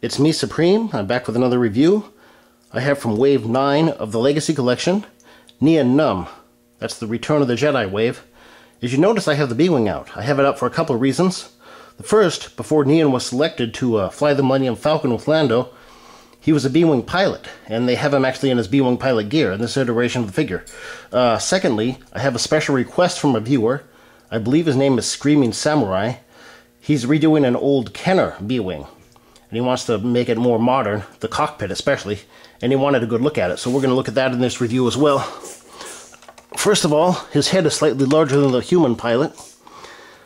It's me, Supreme. I'm back with another review. I have from Wave 9 of the Legacy Collection, Nien Numb. That's the Return of the Jedi wave. As you notice, I have the B-Wing out. I have it out for a couple of reasons. The first, before Nien was selected to fly the Millennium Falcon with Lando, he was a B-Wing pilot, and they have him actually in his B-Wing pilot gear in this iteration of the figure. Secondly, I have a special request from a viewer. I believe his name is Screaming Samurai. He's redoing an old Kenner B-Wing, and he wants to make it more modern, the cockpit especially, and he wanted a good look at it, so we're going to look at that in this review as well. First of all, his head is slightly larger than the human pilot.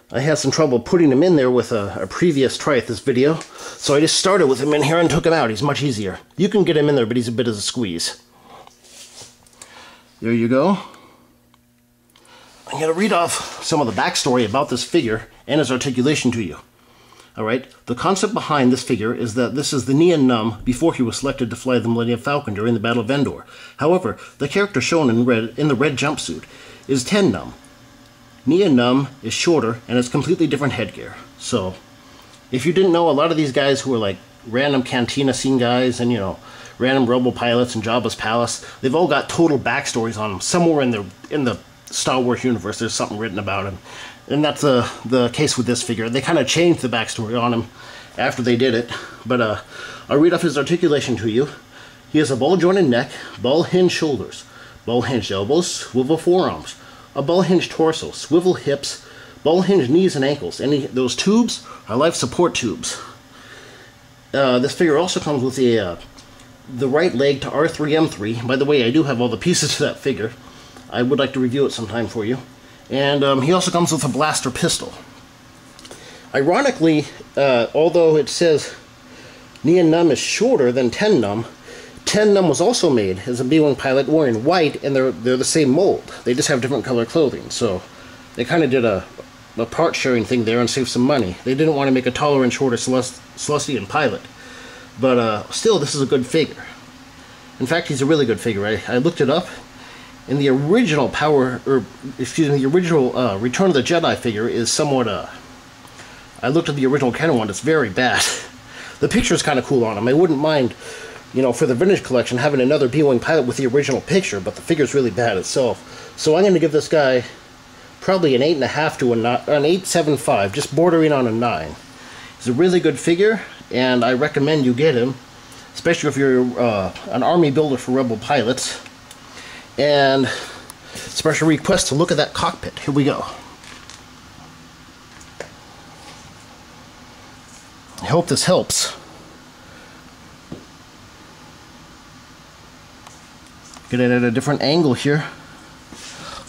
I had some trouble putting him in there with a previous try at this video, so I just started with him in here and took him out. He's much easier. You can get him in there, but he's a bit of a squeeze. There you go. I'm going to read off some of the backstory about this figure and his articulation to you. Alright, the concept behind this figure is that this is the Nien Numb before he was selected to fly the Millennium Falcon during the Battle of Endor. However, the character shown in the red jumpsuit is Nien Numb. Nien Numb is shorter and has completely different headgear. So, if you didn't know, a lot of these guys who are like random cantina scene guys and, you know, random rebel pilots in Jabba's palace, they've all got total backstories on them. Somewhere in the Star Wars universe there's something written about him. And that's the case with this figure. They kind of changed the backstory on him after they did it. But I'll read off his articulation to you. He has a ball-jointed neck, ball-hinged shoulders, ball-hinged elbows, swivel forearms, a ball-hinged torso, swivel hips, ball-hinged knees and ankles. And those tubes are life support tubes. This figure also comes with the right leg to R3-M3. By the way, I do have all the pieces to that figure. I would like to review it sometime for you. And he also comes with a blaster pistol. Ironically, although it says Nien Numb is shorter than Nien Numb, Nien Numb was also made as a B-Wing pilot wearing white, and they're the same mold. They just have different color clothing, so they kind of did a part sharing thing there and saved some money. They didn't want to make a taller and shorter Celestian pilot, but still, this is a good figure. In fact, he's a really good figure. I looked it up. In the original Return of the Jedi figure is somewhat, I looked at the original Kenner one, it's very bad. The picture is kind of cool on him. I wouldn't mind, you know, for the vintage collection, having another B-Wing pilot with the original picture, but the figure's really bad itself. So I'm going to give this guy probably an 8.5 to an 8.75, just bordering on a 9. He's a really good figure, and I recommend you get him, especially if you're an army builder for Rebel pilots. And special request to look at that cockpit. Here we go. I hope this helps. Get it at a different angle here.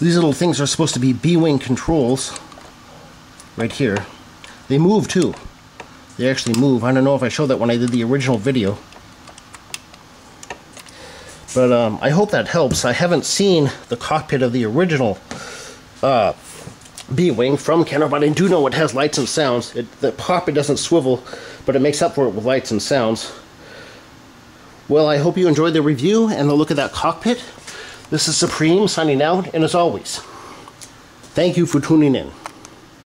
These little things are supposed to be B-Wing controls. Right here. They move too. They actually move. I don't know if I showed that when I did the original video. But I hope that helps. I haven't seen the cockpit of the original B-Wing from Kenner, but I do know it has lights and sounds. The cockpit doesn't swivel, but it makes up for it with lights and sounds. Well, I hope you enjoyed the review and the look at that cockpit. This is Supreme signing out, and as always, thank you for tuning in.